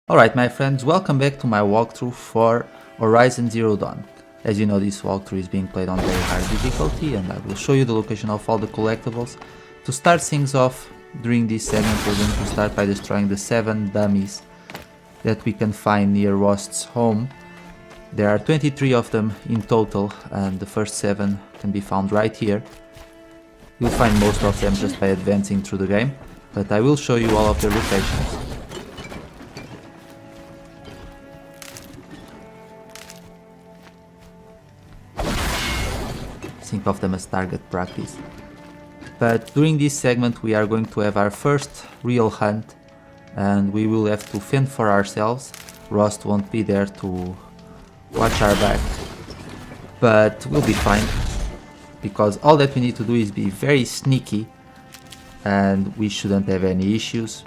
Alright my friends, welcome back to my walkthrough for HORiZON ZERO DLWN. As you know, this walkthrough is being played on very hard difficulty and I will show you the location of all the collectibles. To start things off, during this segment we're going to start by destroying the 7 dummies that we can find near Rost's home. There are 23 of them in total and the first 7 can be found right here. You'll find most of them just by advancing through the game, but I will show you all of their locations. Think of them as target practice. But during this segment we are going to have our first real hunt and we will have to fend for ourselves. Rost won't be there to watch our back, but we'll be fine because all that we need to do is be very sneaky and we shouldn't have any issues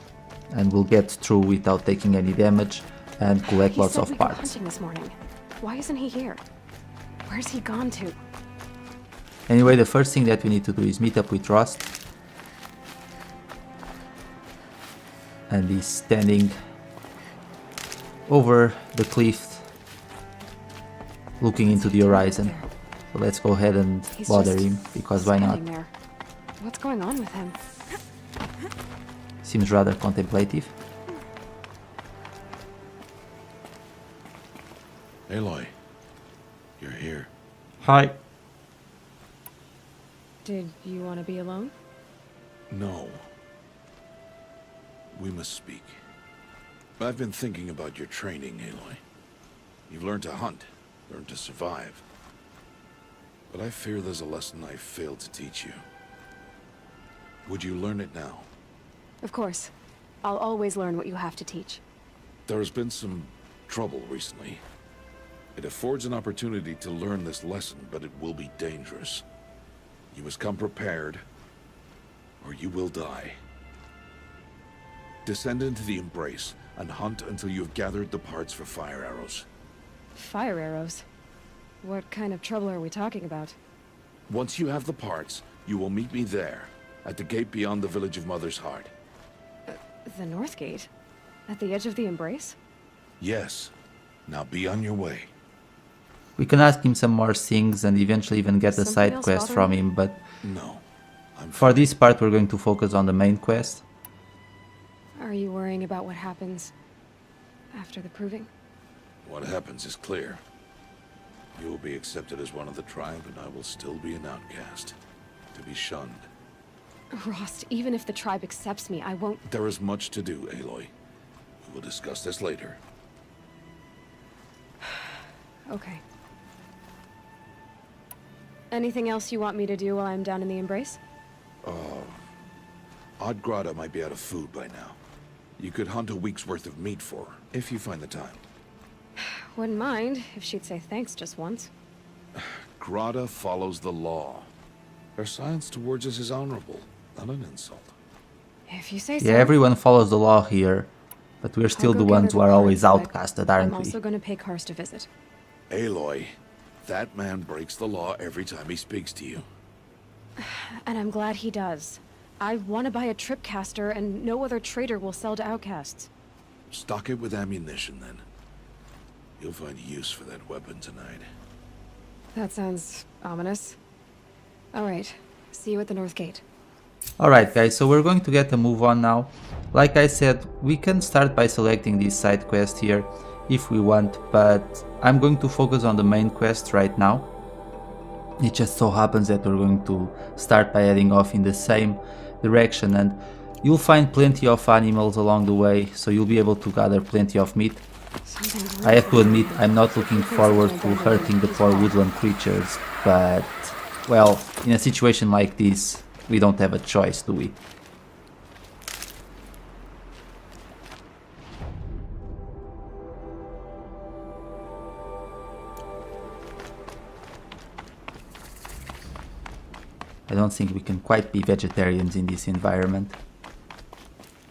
and we'll get through without taking any damage and collect lots of parts. This morning. Why isn't he here? Where's he gone to? Anyway, the first thing that we need to do is meet up with Rost. And he's standing over the cliff looking into the horizon. So let's go ahead and bother him, because why not? There. What's going on with him? Seems rather contemplative. Aloy, you're here. Hi. Did you want to be alone? No. We must speak. I've been thinking about your training, Aloy. You've learned to hunt, learned to survive. But I fear there's a lesson I failed to teach you. Would you learn it now? Of course. I'll always learn what you have to teach. There has been some trouble recently. It affords an opportunity to learn this lesson, but it will be dangerous. You must come prepared, or you will die. Descend into the Embrace and hunt until you have gathered the parts for fire arrows. Fire arrows? What kind of trouble are we talking about? Once you have the parts, you will meet me there, at the gate beyond the village of Mother's Heart. The North Gate? At the edge of the Embrace? Yes. Now be on your way. We can ask him some more things and eventually even get a Something side quest from him, but No. for this part we're going to focus on the main quest. Are you worrying about what happens after the proving? What happens is clear. You will be accepted as one of the tribe, and I will still be an outcast. To be shunned. Rost, even if the tribe accepts me, I won't... There is much to do, Aloy. We will discuss this later. Okay. Anything else you want me to do while I'm down in the Embrace? Odd Grata might be out of food by now. You could hunt a week's worth of meat for her, if you find the time. Wouldn't mind if she'd say thanks just once. Grata follows the law. Her silence towards us is honorable, not an insult. If you say so. Yeah, everyone follows the law here, but we're still I'll go the gather ones the who are always parts, but outcasted, aren't I'm we? also going to pay Karst a visit. Aloy, that man breaks the law every time he speaks to you. And I'm glad he does. I want to buy a Tripcaster, and no other trader will sell to outcasts. Stock it with ammunition, then. You'll find use for that weapon tonight. That sounds ominous. Alright, see you at the North Gate. Alright guys, so we're going to get a move on now. Like I said, we can start by selecting this side quest here if we want, but I'm going to focus on the main quest right now. It just so happens that we're going to start by heading off in the same direction and you'll find plenty of animals along the way, so you'll be able to gather plenty of meat. I have to admit, I'm not looking forward to hurting the poor woodland creatures, but, well, in a situation like this, we don't have a choice, do we? I don't think we can quite be vegetarians in this environment.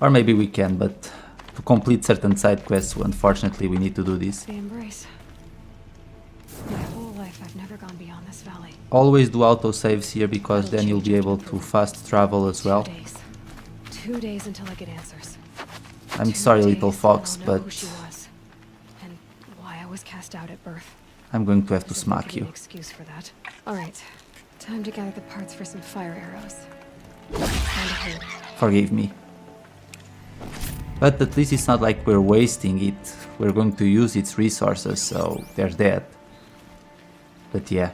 Or maybe we can, but to complete certain side quests, unfortunately we need to do this. The Embrace. My whole life I've never gone beyond this valley. Always do autosaves here because then you'll be able to fast travel as well. 2 days. 2 days until I get answers. I'm sorry, little Days, fox, and I'll know but who she was, and why I was cast out at birth. I'm going to have to As if there smack could be you. an excuse for that. All right, time to gather the parts for some fire arrows. Find a hole. Forgive me. But at least it's not like we're wasting it. We're going to use its resources, so there's that. But yeah.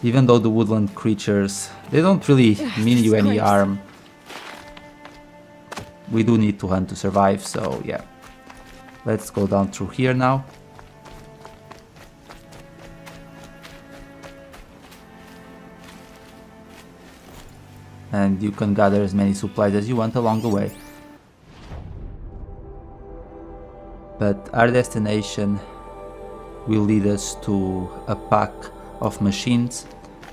Even though the woodland creatures, they don't really mean you any Christ. harm. We do need to hunt to survive, so yeah. Let's go down through here now. And you can gather as many supplies as you want along the way. But our destination will lead us to a pack of machines,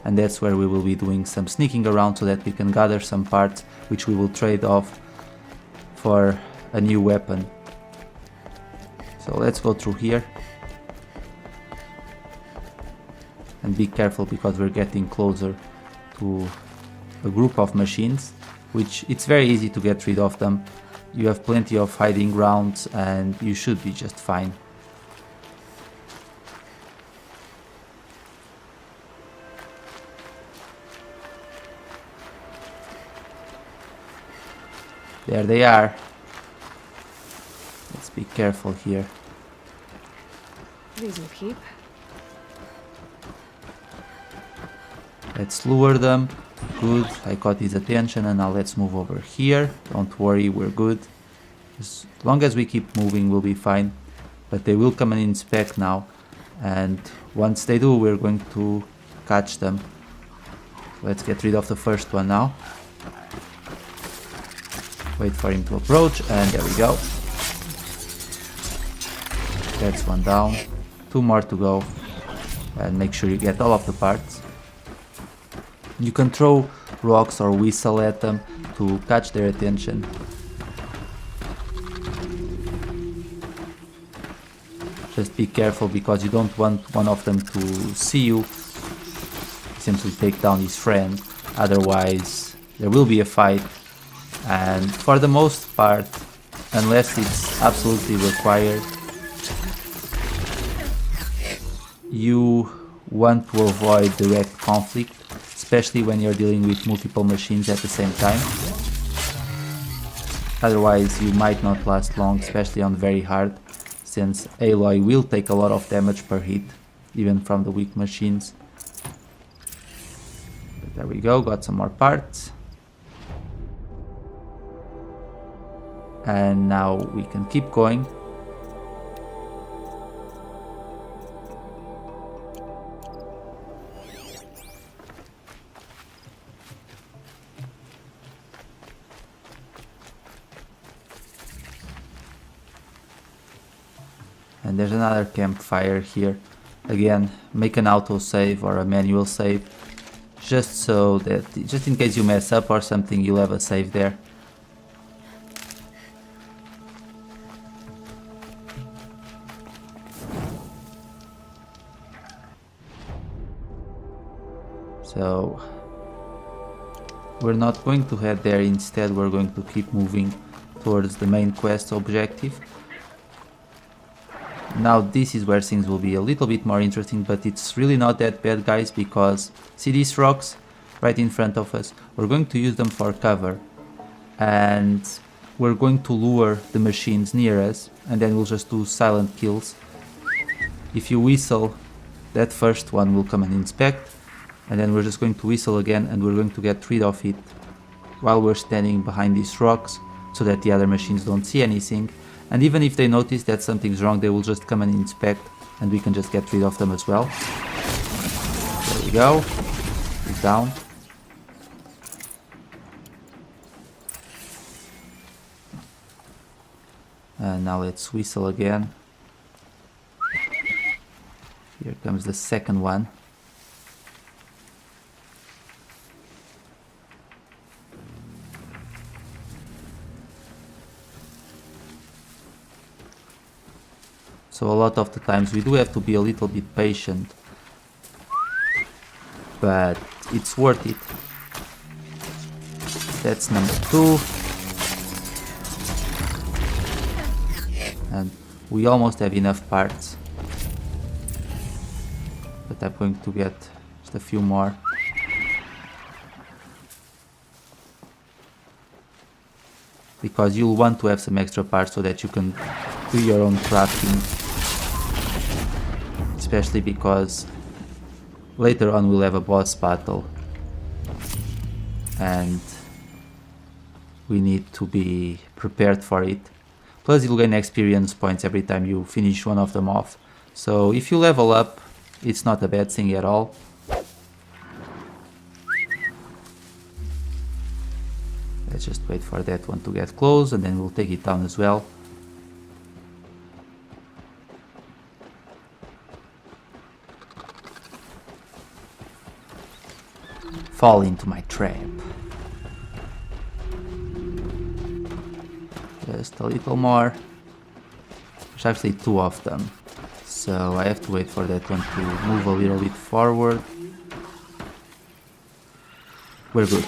and that's where we will be doing some sneaking around so that we can gather some parts which we will trade off for a new weapon. So let's go through here. And be careful because we're getting closer to a group of machines, which it's very easy to get rid of them. You have plenty of hiding grounds and you should be just fine. There they are. Let's be careful here. These will keep. Let's lure them. Good, I caught his attention, and now let's move over here. Don't worry, we're good. As long as we keep moving, we'll be fine. But they will come and inspect now. And once they do, we're going to catch them. Let's get rid of the first one now. Wait for him to approach, and there we go. That's one down. 2 more to go. And make sure you get all of the parts. You can throw rocks or whistle at them to catch their attention. Just be careful because you don't want one of them to see you. Simply take down his friend, otherwise there will be a fight. And for the most part, unless it's absolutely required, you want to avoid direct conflict, especially when you're dealing with multiple machines at the same time. Otherwise you might not last long, especially on very hard, since Aloy will take a lot of damage per hit, even from the weak machines. But there we go, got some more parts. And now we can keep going. And there's another campfire here. Again, make an auto save or a manual save, just so that, just in case you mess up or something, you'll have a save there. So we're not going to head there, instead we're going to keep moving towards the main quest objective. Now this is where things will be a little bit more interesting, but it's really not that bad, guys, because see these rocks right in front of us? We're going to use them for cover, and we're going to lure the machines near us, and then we'll just do silent kills. If you whistle, that first one will come and inspect, and then we're just going to whistle again, and we're going to get rid of it while we're standing behind these rocks, so that the other machines don't see anything. And even if they notice that something's wrong, they will just come and inspect, and we can just get rid of them as well. There we go. He's down. And now let's whistle again. Here comes the second one. So a lot of the times we do have to be a little bit patient, but it's worth it. That's number 2. And we almost have enough parts. But I'm going to get just a few more. Because you'll want to have some extra parts so that you can do your own crafting. Especially because later on we'll have a boss battle. And we need to be prepared for it. Plus you'll gain experience points every time you finish one of them off. So if you level up, it's not a bad thing at all. Let's just wait for that one to get close and then we'll take it down as well. Fall into my trap. Just a little more. There's actually 2 of them. So I have to wait for that one to move a little bit forward. We're good.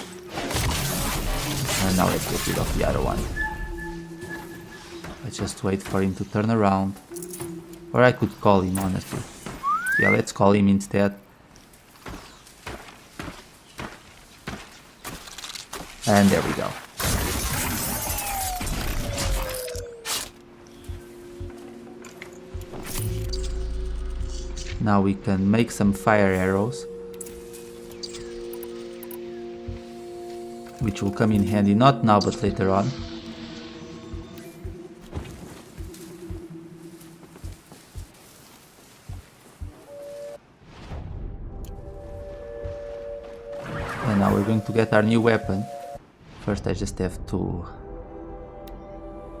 And now let's get rid of the other one. Let's just wait for him to turn around. Or I could call him, honestly. Yeah, let's call him instead. And there we go. Now we can make some fire arrows, which will come in handy not now but later on. And now we're going to get our new weapon. First I just have to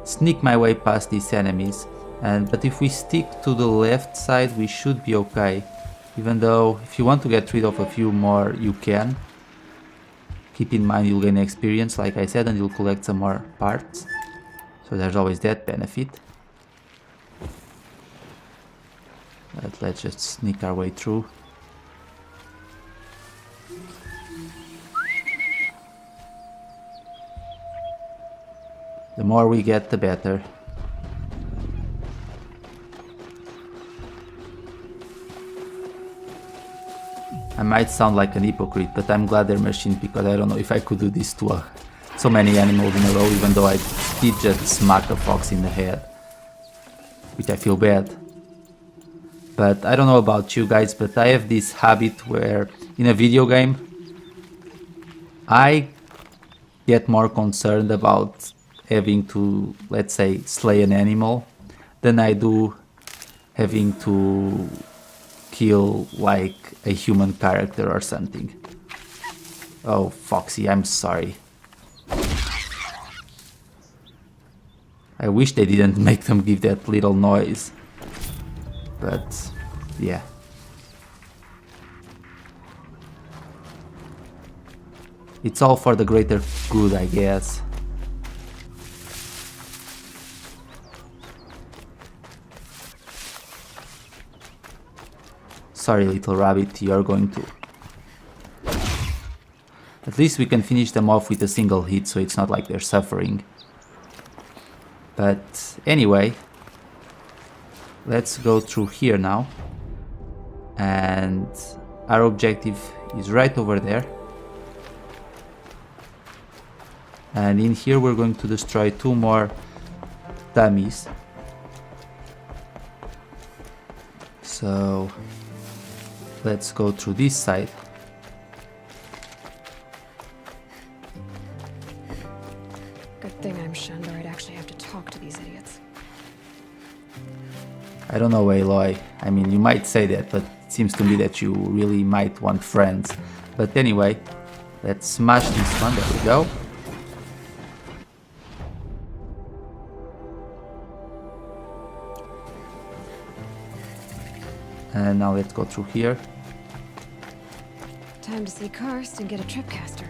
sneak my way past these enemies. But if we stick to the left side we should be okay. Even though if you want to get rid of a few more you can. Keep in mind you'll gain experience like I said and you'll collect some more parts. So there's always that benefit. But let's just sneak our way through. The more we get the better. I might sound like an hypocrite, but I'm glad they're machined because I don't know if I could do this to so many animals in a row, even though I did just smack a fox in the head. Which I feel bad. But I don't know about you guys, but I have this habit where in a video game I get more concerned about having to, let's say, slay an animal than I do having to kill like a human character or something. Oh, Foxy, I'm sorry. I wish they didn't make them give that little noise. But, yeah. It's all for the greater good, I guess. Sorry, little rabbit, you're going to. At least we can finish them off with a single hit, so it's not like they're suffering. But anyway, let's go through here now. And our objective is right over there. And in here we're going to destroy 2 more dummies. So let's go through this side. Good thing I'm shunned or I'd actually have to talk to these idiots. I don't know, Aloy. I mean, you might say that, but it seems to me that you really might want friends. But anyway, let's smash this one. There we go. And now let's go through here. Time to see Karst and get a Tripcaster.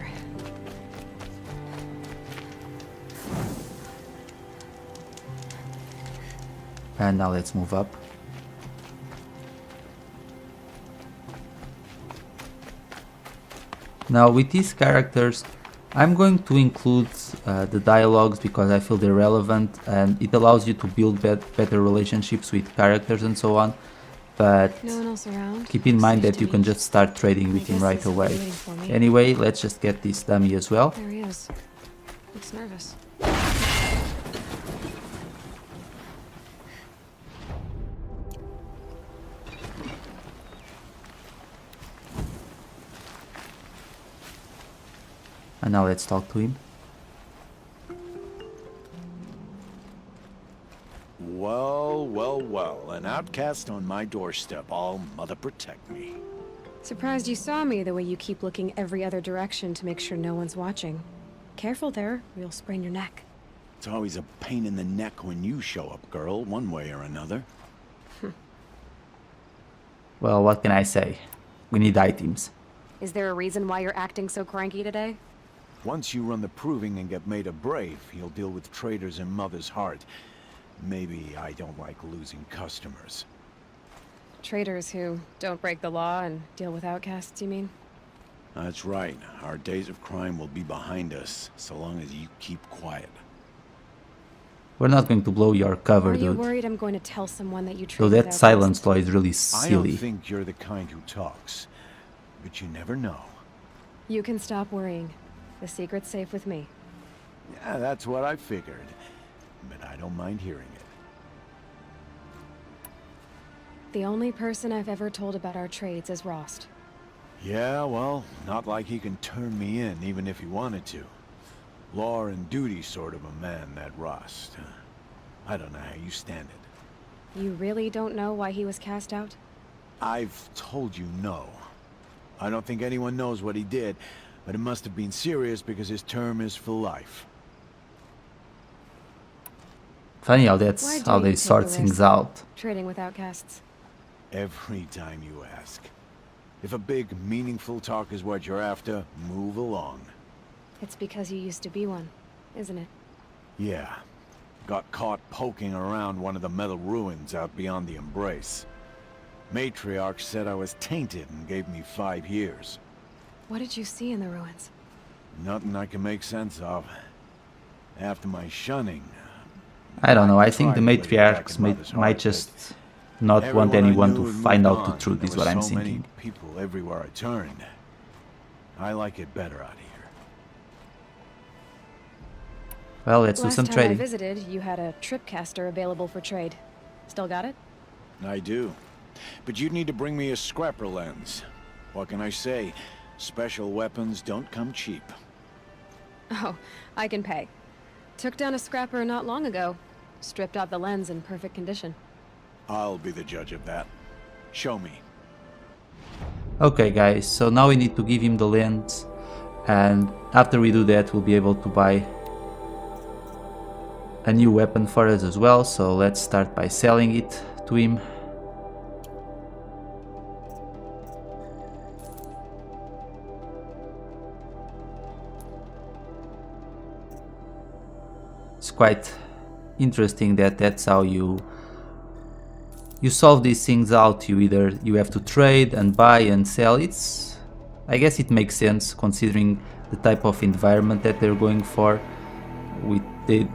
And now let's move up. Now with these characters, I'm going to include the dialogues because I feel they're relevant and it allows you to build better relationships with characters and so on. But No one else around? keep in mind Seems that to you can be. just start trading with I him guess right there's somebody away. waiting for me. Anyway, let's just get this dummy as well. There he is. Looks nervous. And now let's talk to him. Well, well, well, an outcast on my doorstep. All mother protect me. Surprised you saw me the way you keep looking every other direction to make sure no one's watching. Careful there, or you'll sprain your neck. It's always a pain in the neck when you show up, girl, one way or another. Well, what can I say? We need items. Is there a reason why you're acting so cranky today? Once you run the proving and get made a brave, you'll deal with traitors in Mother's Heart. Maybe I don't like losing customers. Traitors who don't break the law and deal with outcasts, you mean? That's right. Our days of crime will be behind us, so long as you keep quiet. We're not going to blow your cover, Are you dude. worried I'm going to tell someone that you So trade that with silence outcasts? law is really I don't silly. think you're the kind who talks, but you never know. You can stop worrying. The secret's safe with me. Yeah, that's what I figured, but I don't mind hearing it. The only person I've ever told about our trades is Rost. Yeah, well, not like he can turn me in, even if he wanted to. Law and duty sort of a man, that Rost. I don't know how you stand it. You really don't know why he was cast out? I've told you no. I don't think anyone knows what he did, but it must have been serious because his term is for life. Funny how Why that's do how you they take sort the things risk? out. Trading with outcasts. Every time you ask. If a big, meaningful talk is what you're after, move along. It's because you used to be one, isn't it? Yeah. Got caught poking around one of the metal ruins out beyond the Embrace. Matriarch said I was tainted and gave me 5 years. What did you see in the ruins? Nothing I can make sense of. After my shunning... I don't know, I think the tried to get back matriarchs in Mother's might Heart, just not but want everyone I anyone knew to had find moved out the on. truth, There is were what I'm so thinking. many people everywhere I turned. I like it better out here. Well, let's do Last some time I trading. visited, you had a Tripcaster available for trade. Still got it? I do. But you'd need to bring me a scrapper lens. What can I say? Special weapons don't come cheap. Oh, I can pay. Took down a scrapper not long ago. Stripped out the lens in perfect condition. I'll be the judge of that. Show me. Okay guys, so now we need to give him the lens, and after we do that we'll be able to buy a new weapon for us as well, so let's start by selling it to him. It's quite interesting that that's how you solve these things out. You have to trade and buy and sell. I guess it makes sense considering the type of environment that they're going for,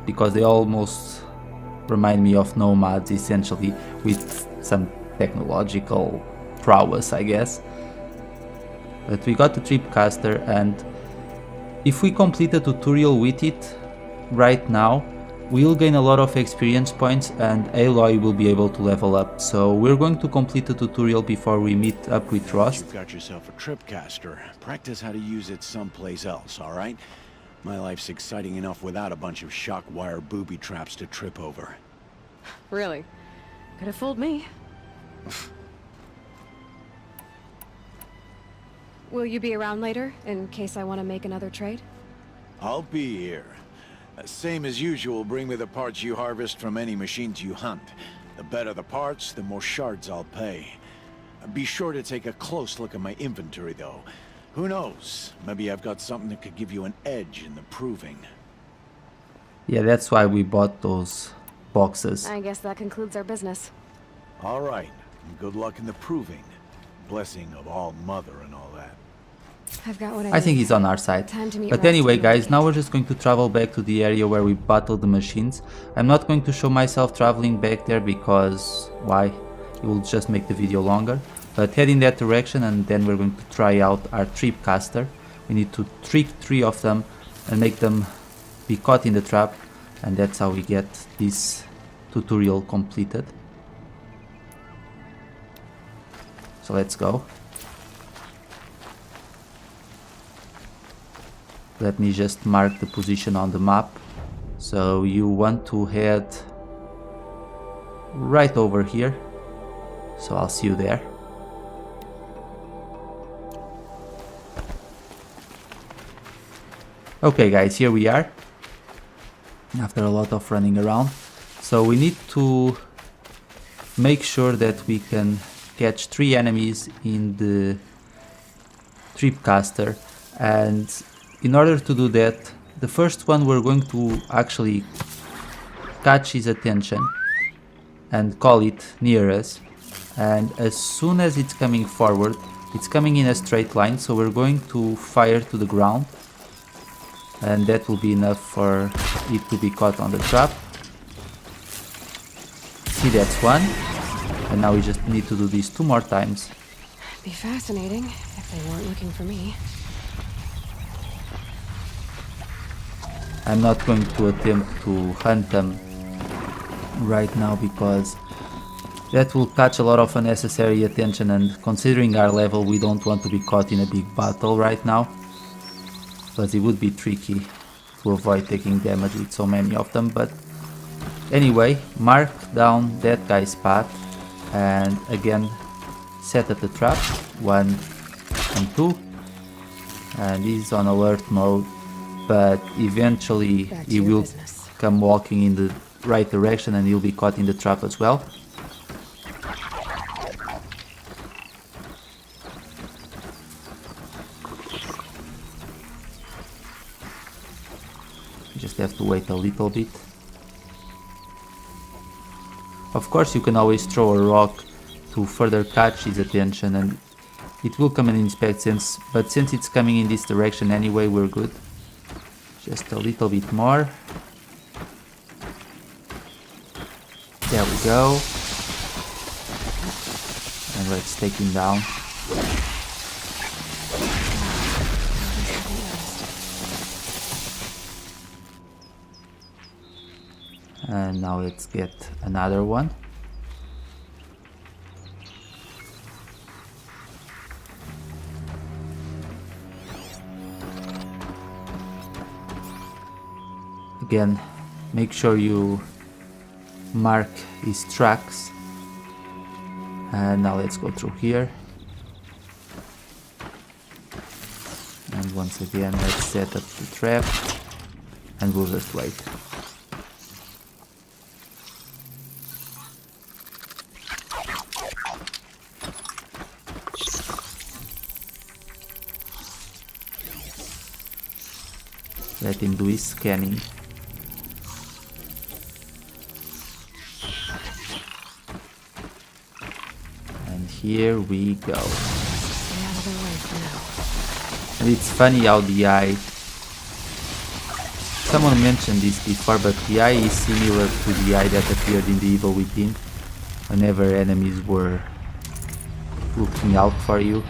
because they almost remind me of nomads essentially, with some technological prowess, I guess. But we got the Tripcaster, and if we complete a tutorial with it right now, we'll gain a lot of experience points and Aloy will be able to level up. So we're going to complete the tutorial before we meet up with Rost. You've got yourself a Tripcaster. Practice how to use it someplace else, alright? My life's exciting enough without a bunch of shock wire booby traps to trip over. Really? Could have fooled me. Will you be around later, in case I want to make another trade? I'll be here. Same as usual, bring me the parts you harvest from any machines you hunt. The better the parts, the more shards I'll pay. Be sure to take a close look at my inventory, though. Who knows? Maybe I've got something that could give you an edge in the proving. Yeah, that's why we bought those boxes. I guess that concludes our business. All right. Good luck in the proving. Blessing of all Mother and all that. I've got what I think he's on our side. Time to meet But Rusty anyway, and guys, Rocky. now we're just going to travel back to the area where we battled the machines. I'm not going to show myself traveling back there because, why? It will just make the video longer. But head in that direction and then we're going to try out our Tripcaster. We need to trick 3 of them and make them be caught in the trap. And that's how we get this tutorial completed. So let's go. Let me just mark the position on the map. So you want to head right over here. So I'll see you there. Okay guys, here we are. After a lot of running around. So we need to make sure that we can catch 3 enemies in the Tripcaster, and in order to do that, the first one we're going to actually catch his attention and call it near us, and as soon as it's coming forward, it's coming in a straight line, so we're going to fire to the ground, and that will be enough for it to be caught on the trap. See, that's one, and now we just need to do this 2 more times. Be fascinating if they weren't looking for me. I'm not going to attempt to hunt them right now because that will catch a lot of unnecessary attention, and considering our level we don't want to be caught in a big battle right now, because it would be tricky to avoid taking damage with so many of them. But anyway, mark down that guy's path and again set up the trap 1 and 2, and he's on alert mode, but eventually Back to he your will business. come walking in the right direction and he'll be caught in the trap as well. Just have to wait a little bit. Of course you can always throw a rock to further catch his attention and it will come and inspect, but since it's coming in this direction anyway, we're good. Just a little bit more. There we go. And let's take him down. And now let's get another one. Again, make sure you mark his tracks. And now let's go through here. And once again, let's set up the trap and we'll just wait. Let him do his scanning. And here we go. Stay out of their way for now. And it's funny how the eye... Someone mentioned this before, but the eye is similar to the eye that appeared in The Evil Within, whenever enemies were looking out for you.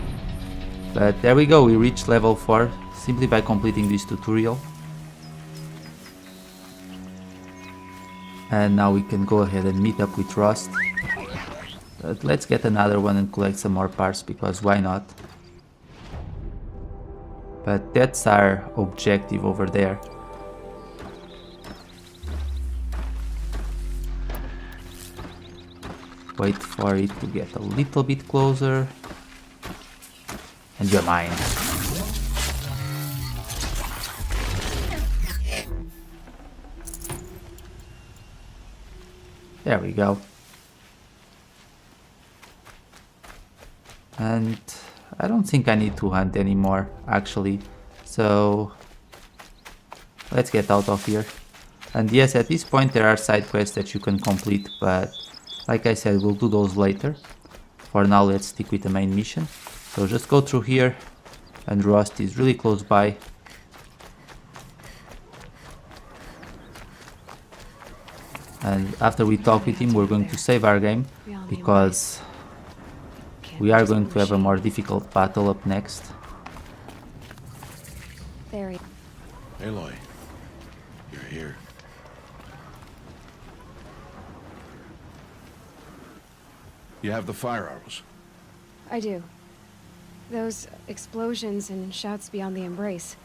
But there we go, we reached level 4 simply by completing this tutorial. And now we can go ahead and meet up with Rust. But let's get another one and collect some more parts, because why not? But that's our objective over there. Wait for it to get a little bit closer. And you're mine. There we go. And I don't think I need to hunt anymore, actually. So let's get out of here. And yes, at this point there are side quests that you can complete, but like I said, we'll do those later. For now, let's stick with the main mission. So just go through here, and Rust is really close by. And after we talk with him, we're going to save our game, because we are going to have a more difficult battle up next. There. Aloy, you're here. You have the fire arrows. I do. Those explosions and shouts beyond the embrace.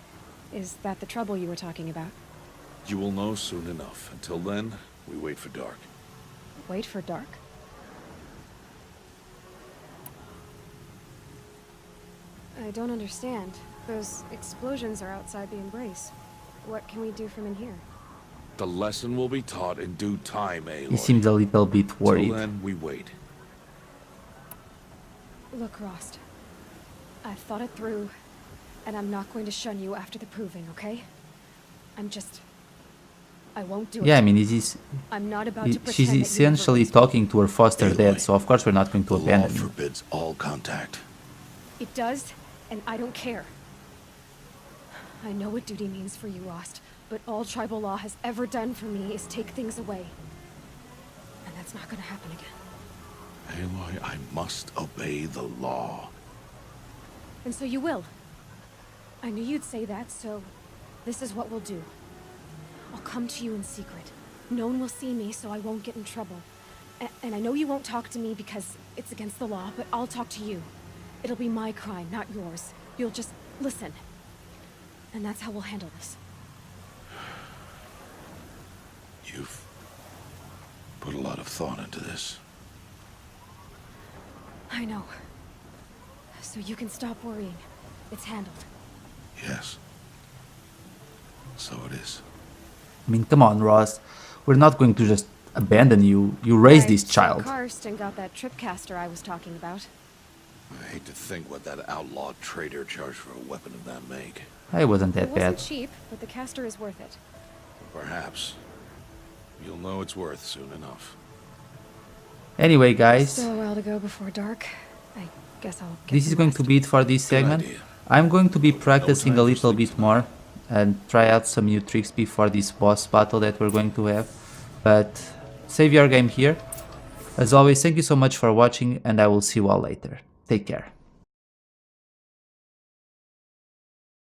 Is that the trouble you were talking about? You will know soon enough. Until then, we wait for dark. Wait for dark? I don't understand. Those explosions are outside the embrace. What can we do from in here? The lesson will be taught in due time, Aloy. He seems a little bit worried. Till then, we wait. Look, Rost. I've thought it through, and I'm not going to shun you after the proving, okay? I won't do it. Yeah, I mean, I'm not about to pretend she's that you essentially never talking to her foster Aloy, dad, so of course we're not going to The law abandon him. forbids all contact. It does, and I don't care. I know what duty means for you, Rost, but all tribal law has ever done for me is take things away. And that's not gonna happen again. Aloy, I must obey the law. And so you will. I knew you'd say that, so this is what we'll do. I'll come to you in secret. No one will see me, so I won't get in trouble. And I know you won't talk to me because it's against the law, but I'll talk to you. It'll be my crime, not yours. You'll just listen. And that's how we'll handle this. You've put a lot of thought into this. I know. So you can stop worrying. It's handled. Yes. So it is. I mean, come on, Ross. We're not going to just abandon you. You raised this child. Karst and got that Tripcaster I was talking about. I hate to think what that outlaw trader charged for a weapon of that make. It wasn't It that wasn't bad. cheap, but the caster is worth it. Perhaps. You'll know it's worth soon enough. Anyway, guys, Still a while to go before dark. I guess I'll get this is some going rest. to be it for this segment. idea. I'm going to be practicing time a for little sleep bit more and try out some new tricks before this boss battle that we're going to have. But save your game here. As always, thank you so much for watching, and I will see you all later. Take care.